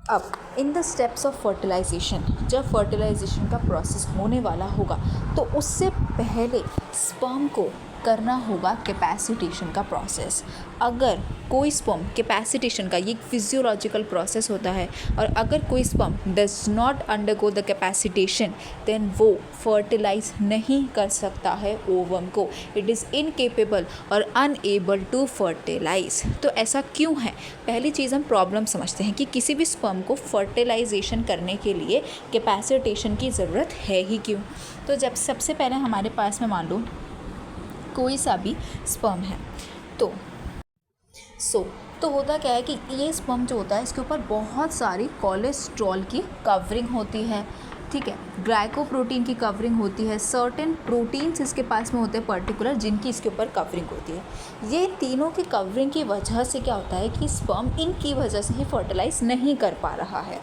अब in the steps of fertilization, जब fertilization का प्रोसेस होने वाला होगा तो उससे पहले स्पर्म को करना होगा कैपेसिटेशन का प्रोसेस। अगर कोई स्पर्म कैपेसिटेशन का, ये एक फिजियोलॉजिकल प्रोसेस होता है, और अगर कोई sperm does not undergo the capacitation then वो फर्टिलाइज नहीं कर सकता है ओवम को। इट इज़ इनकेपेबल और अनएबल टू फर्टिलाइज। तो ऐसा क्यों है? पहली चीज़ हम प्रॉब्लम समझते हैं कि किसी भी स्पर्म को फर्टिलाइजेशन करने के लिए कैपेसिटेशन की ज़रूरत है ही क्यों। तो जब सबसे पहले हमारे पास में मान लो कोई सा भी स्पर्म है, तो होता क्या है कि ये स्पर्म जो होता है इसके ऊपर बहुत सारी कोलेस्ट्रॉल की कवरिंग होती है, ठीक है, ग्लाइकोप्रोटीन की कवरिंग होती है, सर्टेन प्रोटीन्स इसके पास में होते हैं पर्टिकुलर जिनकी इसके ऊपर कवरिंग होती है। ये तीनों की कवरिंग की वजह से क्या होता है कि स्पर्म इनकी वजह से ही फर्टिलाइज नहीं कर पा रहा है।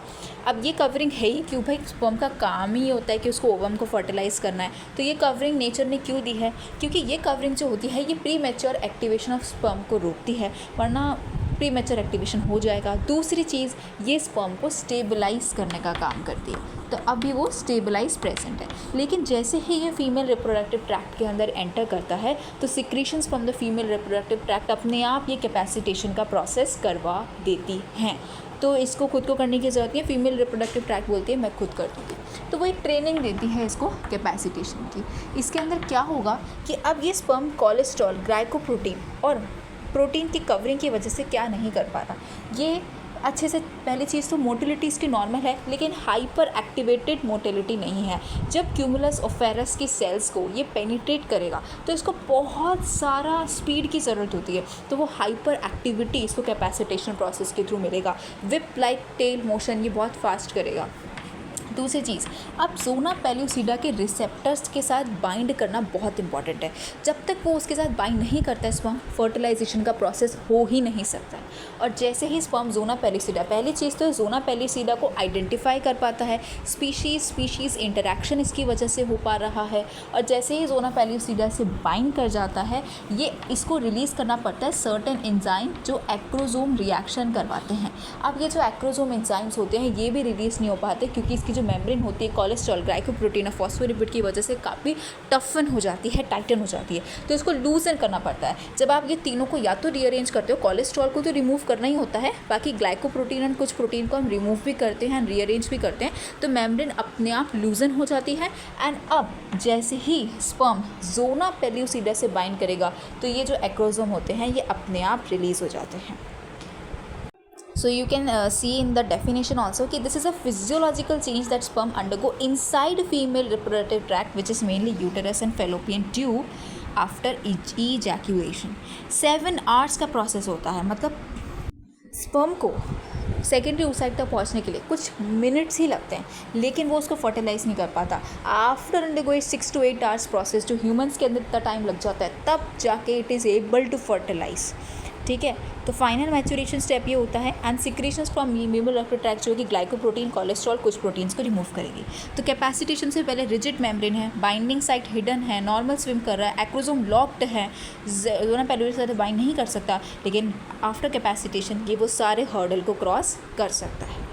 अब ये कवरिंग है ही क्यों भाई? स्पर्म का काम ही होता है कि उसको ओवम को फर्टिलाइज करना है, तो ये कवरिंग नेचर ने क्यों दी है? क्योंकि ये कवरिंग जो होती है ये pre mature activation of sperm को रोकती है, वरना प्री मैच्योर एक्टिवेशन हो जाएगा। दूसरी चीज़, ये स्पर्म को स्टेबलाइज करने का काम करती है, तो अभी वो स्टेबलाइज प्रेजेंट है। लेकिन जैसे ही ये फीमेल रिप्रोडक्टिव ट्रैक्ट के अंदर एंटर करता है तो secretions from the female reproductive tract अपने आप ये कैपेसिटेशन का प्रोसेस करवा देती हैं। तो इसको खुद को करने की ज़रूरत नहीं है, फीमेल रिप्रोडक्टिव ट्रैक्ट बोलती है मैं खुद कर दूँगी। तो वो एक ट्रेनिंग देती है इसको कैपेसिटेशन की। इसके अंदर क्या होगा कि अब ये स्पर्म कोलेस्ट्रॉल, ग्लाइकोप्रोटीन और प्रोटीन की कवरिंग की वजह से क्या नहीं कर पा रहा, ये अच्छे से। पहली चीज़ तो मोटिलिटी इसकी नॉर्मल है, लेकिन हाइपर एक्टिवेटेड मोटिलिटी नहीं है। जब क्यूमुलस ओफेरस की सेल्स को ये पेनिट्रेट करेगा तो इसको बहुत सारा स्पीड की ज़रूरत होती है, तो वो हाइपर एक्टिविटी इसको कैपेसिटेशन प्रोसेस के थ्रू मिलेगा। विप लाइक टेल मोशन ये बहुत फास्ट करेगा। दूसरी चीज़, अब ज़ोना पेल्यूसिडा के रिसेप्टर्स के साथ बाइंड करना बहुत इंपॉर्टेंट है। जब तक वो उसके साथ बाइंड नहीं करता है स्पर्म, फर्टिलाइजेशन का प्रोसेस हो ही नहीं सकता है। और जैसे ही स्पर्म ज़ोना पेल्यूसिडा, पहली चीज़ तो ज़ोना पेल्यूसिडा को आइडेंटिफाई कर पाता है, स्पीशीज़ इंटरेक्शन इसकी वजह से हो पा रहा है, और जैसे ही ज़ोना पेल्यूसिडा से बाइंड कर जाता है ये इसको रिलीज़ करना पड़ता है सर्टेन एंजाइम जो एक्रोजोम रिएक्शन करवाते हैं। अब ये जो एक्रोजोम एंजाइम्स होते हैं ये भी रिलीज़ नहीं हो पाते क्योंकि इसकी मेम्ब्रेन होती है कोलेस्ट्रॉल, ग्लाइकोप्रोटीन और फॉस्फोलिपिड की वजह से काफ़ी टफन हो जाती है, टाइटन हो जाती है, तो इसको लूजन करना पड़ता है। जब आप ये तीनों को या तो रीअरेंज करते हो, कोलेस्ट्रॉल को तो रिमूव करना ही होता है, बाकी ग्लाइकोप्रोटीन और कुछ प्रोटीन को हम रिमूव भी करते हैं, रीअरेंज भी करते हैं, तो मेम्ब्रेन अपने आप लूजन हो जाती है। एंड अब जैसे ही स्पर्म ज़ोना पेल्यूसिडा से बाइंड करेगा तो ये जो एक्रोजोम होते हैं ये अपने आप रिलीज़ हो जाते हैं। So you can see in the definition also कि this is a physiological change that sperm undergo inside female reproductive tract which is mainly uterus and fallopian tube after ejaculation। 7 hours का process होता है, मतलब sperm को secondary oocyte तक पहुंचने के लिए कुछ मिनट्स ही लगते हैं, लेकिन वो उसको फर्टिलाइज नहीं कर पाता। After undergoing 6 to 8 hours process, जो ह्यूमंस के अंदर इतना टाइम लग जाता है, तब जाके इट इज़ एबल टू फर्टिलाइज, ठीक है। तो फाइनल मैच्योरेशन स्टेप ये होता है and secretions from female reproductive tract जो कि ग्लाइकोप्रोटीन, कोलेस्ट्रॉल, कुछ प्रोटीन्स को रिमूव करेगी। तो कैपेसिटेशन से पहले रिजिड मेम्ब्रेन है, बाइंडिंग साइट हिडन है, नॉर्मल स्विम कर रहा है, एक्रोजोम लॉक्ड है, ज़ोना पेल्यूसिडा से बाइंड नहीं कर सकता, लेकिन आफ्टर कैपेसिटेशन ये वो सारे हर्डल को क्रॉस कर सकता है।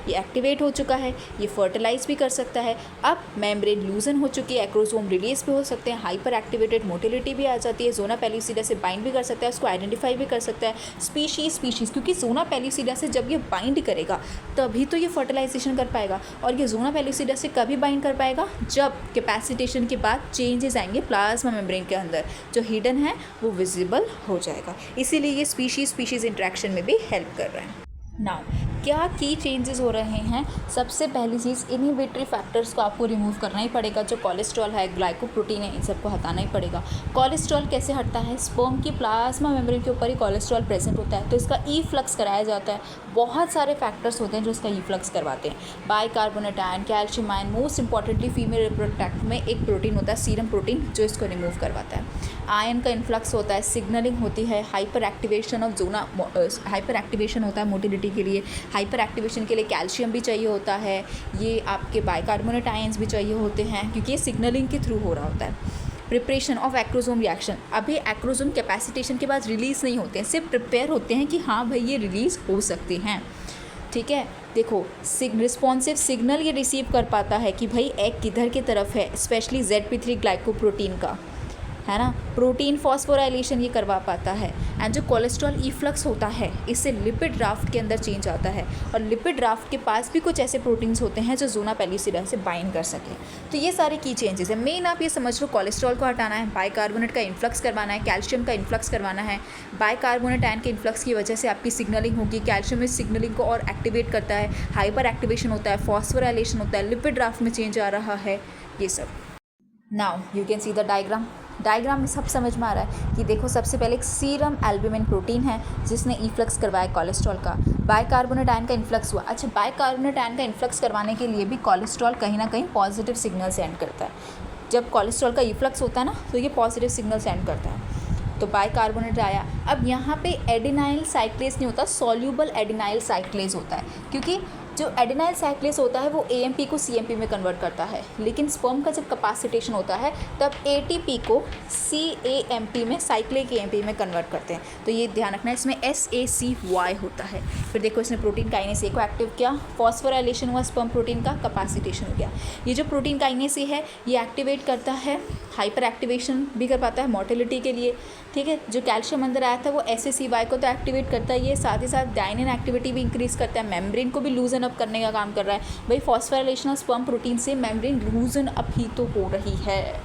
ये एक्टिवेट हो चुका है, ये फर्टिलाइज भी कर सकता है। अब मेम्ब्रेन लूजन हो चुकी है, एक्रोसोम रिलीज भी हो सकते हैं, हाइपर एक्टिवेटेड मोटिलिटी भी आ जाती है, ज़ोना पेल्यूसिडा से बाइंड भी कर सकता है, उसको आइडेंटिफाई भी कर सकता है। स्पीशीज़ क्योंकि ज़ोना पेल्यूसिडा से जब ये बाइंड करेगा तभी तो ये फर्टिलाइजेशन कर पाएगा, और ये ज़ोना पेल्यूसिडा से कभी बाइंड कर पाएगा जब कैपेसिटेशन के बाद चेंजेस आएंगे प्लाज्मा मेम्ब्रेन के अंदर, जो हिडन है वो विजिबल हो जाएगा। इसीलिए ये स्पीशीज़ इंट्रैक्शन में भी हेल्प कर रहे हैं। नाउ क्या की चेंजेस हो रहे हैं? सबसे पहली चीज़, इनहिबिटरी फैक्टर्स को आपको रिमूव करना ही पड़ेगा। जो कोलेस्ट्रॉल है, ग्लाइकोप्रोटीन है, इन सबको हटाना ही पड़ेगा। कोलेस्ट्रॉल कैसे हटता है? स्पर्म की प्लाज्मा मेम्ब्रेन के ऊपर ही कोलेस्ट्रॉल प्रेजेंट होता है, तो इसका ई फ्लक्स कराया जाता है। बहुत सारे फैक्टर्स होते हैं जो इसका ई फ्लक्स करवाते हैं, bicarbonate ion, calcium ion, most importantly female reproductive में एक प्रोटीन होता है सीरम प्रोटीन जो इसको रिमूव करवाता है। आयन का इन्फ्लक्स होता है, सिग्नलिंग होती है, hyper activation of zona, hyper activation होता है मोटिलिटी के लिए, हाइपर एक्टिवेशन के लिए कैल्शियम भी चाहिए होता है, ये आपके बाइकार्बोनेट आयंस भी चाहिए होते हैं क्योंकि ये सिग्नलिंग के थ्रू हो रहा होता है। प्रिपरेशन ऑफ एक्रोजोम रिएक्शन, अभी एक्रोजोम कैपेसिटेशन के बाद रिलीज़ नहीं होते हैं, सिर्फ प्रिपेयर होते हैं कि हाँ भाई ये रिलीज़ हो सकते हैं। ठीक है, देखो रिस्पॉन्सिव सिग्नल ये रिसीव कर पाता है कि भाई एग किधर की तरफ है, स्पेशली ZP3 ग्लाइकोप्रोटीन का, है ना। प्रोटीन फॉस्फोराइलेशन ये करवा पाता है। एंड जो कोलेस्ट्रॉल इफ्लक्स होता है इससे लिपिड राफ्ट के अंदर चेंज आता है, और लिपिड राफ्ट के पास भी कुछ ऐसे प्रोटीन्स होते हैं जो ज़ोना पेलिसिडा से बाइंड कर सके। तो ये सारे की चेंजेस है। मेन आप ये समझ लो, कोलेस्ट्रॉल को हटाना है, बाइकार्बोनेट का इन्फ्लक्स करवाना है, कैल्शियम का इन्फ्लक्स करवाना है। बाइकार्बोनेट आयन के इन्फ्लक्स की वजह से आपकी सिग्नलिंग होगी, कैल्शियम इस सिग्नलिंग को और एक्टिवेट करता है, हाइपर एक्टिवेशन होता है, फॉस्फोराइलेशन होता है, लिपिड राफ्ट में चेंज आ रहा है, ये सब। Now you can see the diagram में सब समझ में आ रहा है कि देखो, सबसे पहले एक सीरम एल्ब्यूमिन प्रोटीन है जिसने इफ्लक्स करवाया कोलेस्ट्रॉल का, बाइकार्बोनेट आयन का इन्फ्लक्स हुआ। अच्छा, बाइकार्बोनेट आयन का इन्फ्लक्स करवाने के लिए भी कोलेस्ट्रॉल कहीं ना कहीं पॉजिटिव सिग्नल सेंड करता है। जब कोलेस्ट्रॉल का इफ्लक्स होता है ना, तो ये पॉजिटिव सिग्नल सेंड करता है। तो बाइकार्बोनेट आया। अब यहाँ पे एडिनाइल साइक्लेज नहीं होता, सॉल्यूबल एडिनाइल साइक्लेज होता है, क्योंकि जो एडिनाइल साइक्लेज होता है वो AMP को CMP में कन्वर्ट करता है, लेकिन स्पर्म का जब कैपेसिटेशन होता है तब ATP को CAMP में, साइक्लिक AMP में कन्वर्ट करते हैं। तो ये ध्यान रखना है, इसमें SACY होता है। फिर देखो, इसने प्रोटीन काइनेज A को एक्टिव किया, फॉस्फोराइलेशन हुआ, स्पर्म प्रोटीन का कैपेसिटेशन हो गया। ये जो प्रोटीन काइनेज A है ये एक्टिवेट करता है, हाइपर एक्टिवेशन भी कर पाता है मोटिलिटी के लिए, ठीक है। जो कैल्शियम अंदर आया था वो SACY को तो एक्टिवेट करता है, ये साथ ही साथ डायनिन एक्टिविटी भी इंक्रीज़ करता है, मेम्ब्रेन को भी लूजन अप करने का काम कर रहा है। भाई फॉस्फोराइलेशन ऑफ स्पर्म प्रोटीन से मेम्ब्रेन लूजन अप ही तो हो रही है।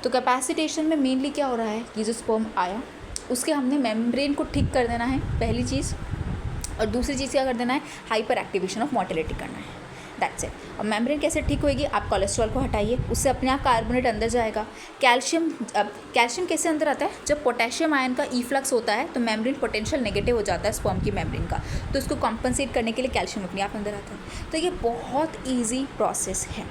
तो कैपेसिटेशन में मेनली क्या हो रहा है कि जो स्पर्म आया उसके हमने मेम्ब्रेन को ठीक कर देना है, पहली चीज़, और दूसरी चीज़ क्या कर देना है, हाइपर एक्टिवेशन ऑफ मोटिलिटी करना है। That's it. अब मेम्ब्रेन कैसे ठीक होएगी, आप कोलेस्ट्रॉल को हटाइए, उससे अपने आप कार्बोनेट अंदर जाएगा। कैल्शियम कैसे अंदर आता है, जब पोटेशियम आयन का इफ्लक्स होता है तो मेम्ब्रेन पोटेंशियल नेगेटिव हो जाता है स्पर्म की मेम्ब्रेन का, तो इसको कॉम्पनसेट करने के लिए कैल्शियम अपने आप अंदर आता है। तो ये बहुत ईजी प्रोसेस है।